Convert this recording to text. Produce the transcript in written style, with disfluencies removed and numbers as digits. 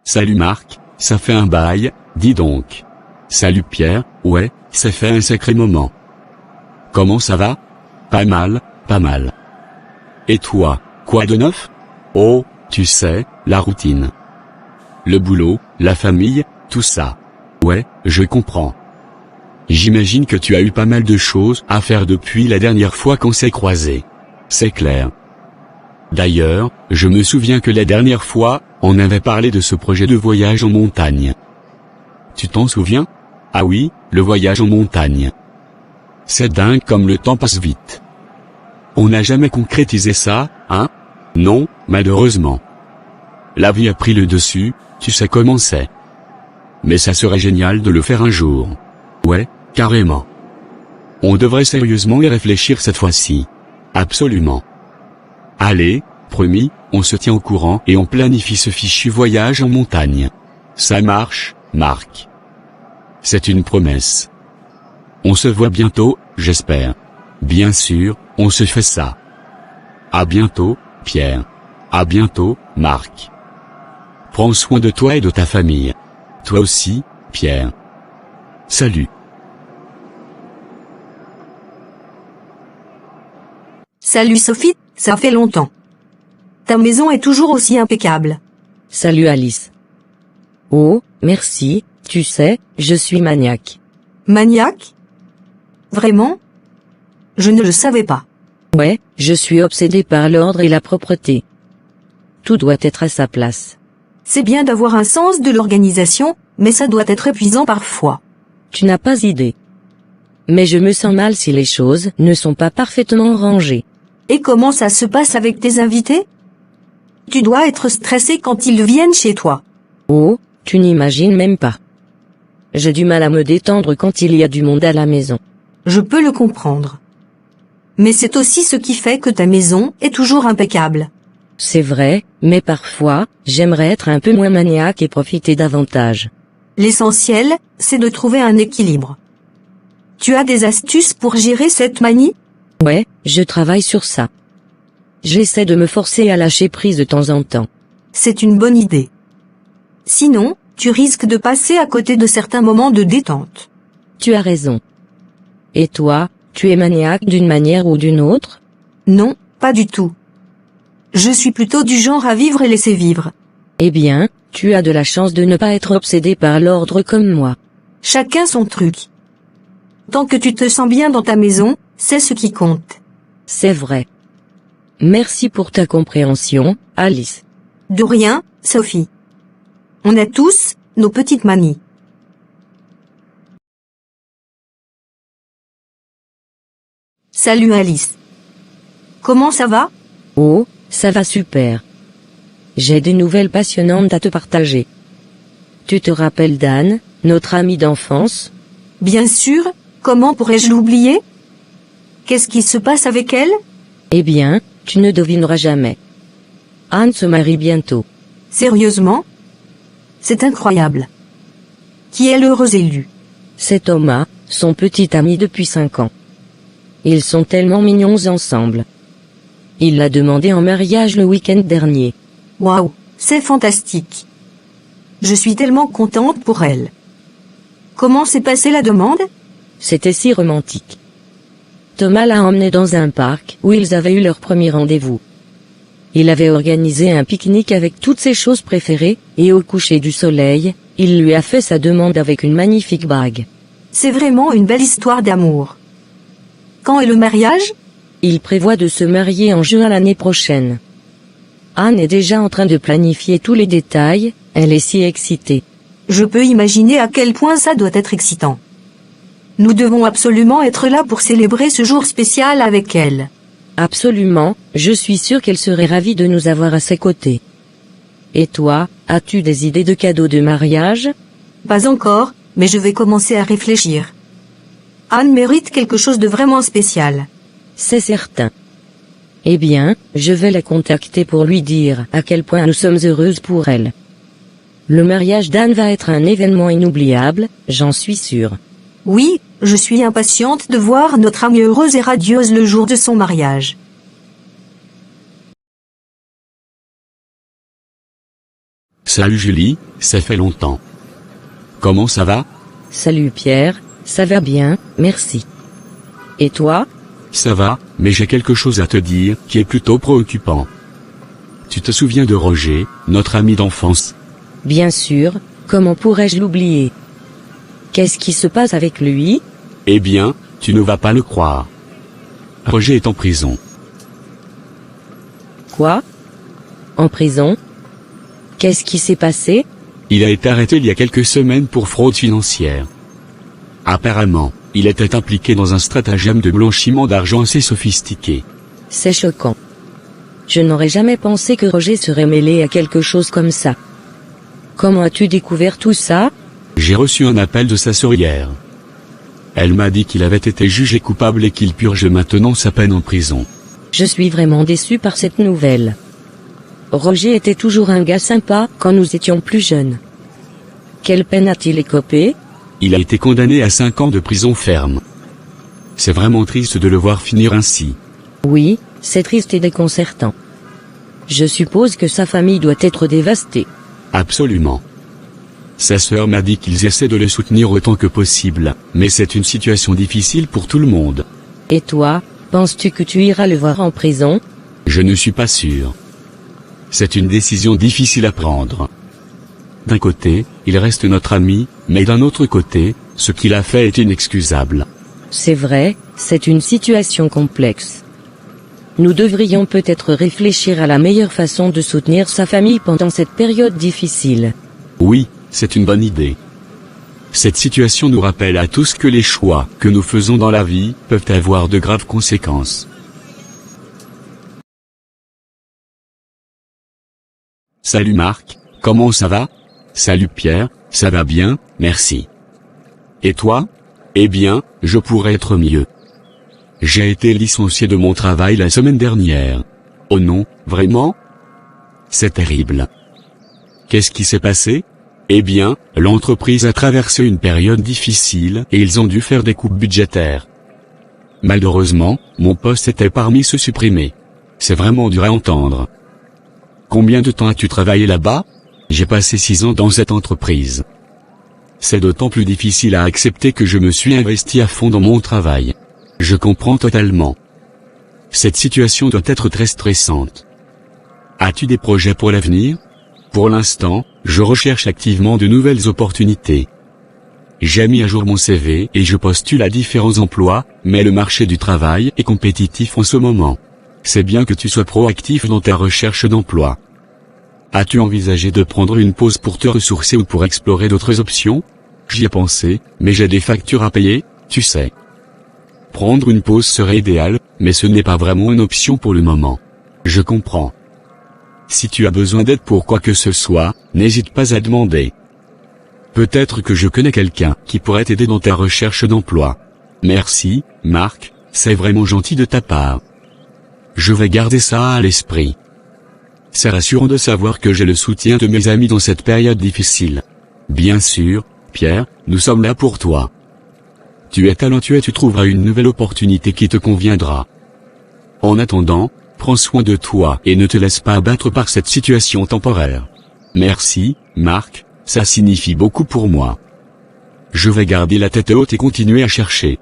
Salut Marc, ça fait un bail, dis donc. Salut Pierre, ouais, ça fait un sacré moment. Comment ça va? Pas mal, pas mal. Et toi, quoi de neuf? Oh, tu sais, la routine. Le boulot, la famille, tout ça. Ouais, je comprends. J'imagine que tu as eu pas mal de choses à faire depuis la dernière fois qu'on s'est croisés. C'est clair. D'ailleurs, je me souviens que la dernière fois, on avait parlé de ce projet de voyage en montagne. Tu t'en souviens? Ah oui, le voyage en montagne. C'est dingue comme le temps passe vite. On n'a jamais concrétisé ça, hein? Non, malheureusement. La vie a pris le dessus, tu sais comment c'est. Mais ça serait génial de le faire un jour. Ouais, carrément. On devrait sérieusement y réfléchir cette fois-ci. Absolument. Allez, promis, on se tient au courant et on planifie ce fichu voyage en montagne. Ça marche, Marc. C'est une promesse. On se voit bientôt, j'espère. Bien sûr, on se fait ça. À bientôt, Pierre. À bientôt, Marc. Prends soin de toi et de ta famille. Toi aussi, Pierre. Salut. Salut Sophie, ça fait longtemps. Ta maison est toujours aussi impeccable. Salut Alice. Oh, merci, tu sais, je suis maniaque. Maniaque? Vraiment? Je ne le savais pas. Ouais, je suis obsédé par l'ordre et la propreté. Tout doit être à sa place. C'est bien d'avoir un sens de l'organisation, mais ça doit être épuisant parfois. Tu n'as pas idée. Mais je me sens mal si les choses ne sont pas parfaitement rangées. Et comment ça se passe avec tes invités? Tu dois être stressé quand ils viennent chez toi. Oh, tu n'imagines même pas. J'ai du mal à me détendre quand il y a du monde à la maison. Je peux le comprendre. Mais c'est aussi ce qui fait que ta maison est toujours impeccable. C'est vrai, mais parfois, j'aimerais être un peu moins maniaque et profiter davantage. L'essentiel, c'est de trouver un équilibre. Tu as des astuces pour gérer cette manie? Ouais, je travaille sur ça. J'essaie de me forcer à lâcher prise de temps en temps. C'est une bonne idée. Sinon, tu risques de passer à côté de certains moments de détente. Tu as raison. Et toi, tu es maniaque d'une manière ou d'une autre? Non, pas du tout. Je suis plutôt du genre à vivre et laisser vivre. Eh bien, tu as de la chance de ne pas être obsédé par l'ordre comme moi. Chacun son truc. Tant que tu te sens bien dans ta maison, c'est ce qui compte. C'est vrai. Merci pour ta compréhension, Alice. De rien, Sophie. On a tous nos petites manies. Salut Alice. Comment ça va? Oh, ça va super. J'ai des nouvelles passionnantes à te partager. Tu te rappelles d'Anne, notre amie d'enfance? Bien sûr, comment pourrais-je l'oublier? Qu'est-ce qui se passe avec elle? Eh bien, tu ne devineras jamais. Anne se marie bientôt. Sérieusement? C'est incroyable. Qui est l'heureux élu? C'est Thomas, son petit ami depuis 5 ans. Ils sont tellement mignons ensemble. Il l'a demandé en mariage le week-end dernier. Waouh, c'est fantastique. Je suis tellement contente pour elle. Comment s'est passée la demande? C'était si romantique. Thomas l'a emmené dans un parc où ils avaient eu leur premier rendez-vous. Il avait organisé un pique-nique avec toutes ses choses préférées, et au coucher du soleil, il lui a fait sa demande avec une magnifique bague. C'est vraiment une belle histoire d'amour. Quand est le mariage? Il prévoit de se marier en juin l'année prochaine. Anne est déjà en train de planifier tous les détails, elle est si excitée. Je peux imaginer à quel point ça doit être excitant. Nous devons absolument être là pour célébrer ce jour spécial avec elle. Absolument, je suis sûre qu'elle serait ravie de nous avoir à ses côtés. Et toi, as-tu des idées de cadeaux de mariage? Pas encore, mais je vais commencer à réfléchir. Anne mérite quelque chose de vraiment spécial. C'est certain. Eh bien, je vais la contacter pour lui dire à quel point nous sommes heureuses pour elle. Le mariage d'Anne va être un événement inoubliable, j'en suis sûre. Oui, je suis impatiente de voir notre amie heureuse et radieuse le jour de son mariage. Salut Julie, ça fait longtemps. Comment ça va? Salut Pierre, ça va bien, merci. Et toi? Ça va, mais j'ai quelque chose à te dire qui est plutôt préoccupant. Tu te souviens de Roger, notre ami d'enfance? Bien sûr, comment pourrais-je l'oublier? Qu'est-ce qui se passe avec lui? Eh bien, tu ne vas pas le croire. Roger est en prison. Quoi? En prison? Qu'est-ce qui s'est passé? Il a été arrêté il y a quelques semaines pour fraude financière. Apparemment, il était impliqué dans un stratagème de blanchiment d'argent assez sophistiqué. C'est choquant. Je n'aurais jamais pensé que Roger serait mêlé à quelque chose comme ça. Comment as-tu découvert tout ça? J'ai reçu un appel de sa sœur hier. Elle m'a dit qu'il avait été jugé coupable et qu'il purge maintenant sa peine en prison. Je suis vraiment déçu par cette nouvelle. Roger était toujours un gars sympa quand nous étions plus jeunes. Quelle peine a-t-il écopé? Il a été condamné à 5 ans de prison ferme. C'est vraiment triste de le voir finir ainsi. Oui, c'est triste et déconcertant. Je suppose que sa famille doit être dévastée. Absolument. Sa sœur m'a dit qu'ils essaient de le soutenir autant que possible, mais c'est une situation difficile pour tout le monde. Et toi, penses-tu que tu iras le voir en prison? Je ne suis pas sûr. C'est une décision difficile à prendre. D'un côté, il reste notre ami, mais d'un autre côté, ce qu'il a fait est inexcusable. C'est vrai, c'est une situation complexe. Nous devrions peut-être réfléchir à la meilleure façon de soutenir sa famille pendant cette période difficile. Oui, c'est une bonne idée. Cette situation nous rappelle à tous que les choix que nous faisons dans la vie peuvent avoir de graves conséquences. Salut Marc, comment ça va? Salut Pierre, ça va bien, merci. Et toi? Eh bien, je pourrais être mieux. J'ai été licencié de mon travail la semaine dernière. Oh non, vraiment? C'est terrible. Qu'est-ce qui s'est passé? Eh bien, l'entreprise a traversé une période difficile et ils ont dû faire des coupes budgétaires. Malheureusement, mon poste était parmi ceux supprimés. C'est vraiment dur à entendre. Combien de temps as-tu travaillé là-bas? J'ai passé 6 ans dans cette entreprise. C'est d'autant plus difficile à accepter que je me suis investi à fond dans mon travail. Je comprends totalement. Cette situation doit être très stressante. As-tu des projets pour l'avenir? Pour l'instant, je recherche activement de nouvelles opportunités. J'ai mis à jour mon CV et je postule à différents emplois, mais le marché du travail est compétitif en ce moment. C'est bien que tu sois proactif dans ta recherche d'emploi. As-tu envisagé de prendre une pause pour te ressourcer ou pour explorer d'autres options? J'y ai pensé, mais j'ai des factures à payer, tu sais. Prendre une pause serait idéal, mais ce n'est pas vraiment une option pour le moment. Je comprends. Si tu as besoin d'aide pour quoi que ce soit, n'hésite pas à demander. Peut-être que je connais quelqu'un qui pourrait t'aider dans ta recherche d'emploi. Merci, Marc, c'est vraiment gentil de ta part. Je vais garder ça à l'esprit. C'est rassurant de savoir que j'ai le soutien de mes amis dans cette période difficile. Bien sûr, Pierre, nous sommes là pour toi. Tu es talentueux et tu trouveras une nouvelle opportunité qui te conviendra. En attendant, prends soin de toi et ne te laisse pas abattre par cette situation temporaire. Merci, Marc, ça signifie beaucoup pour moi. Je vais garder la tête haute et continuer à chercher.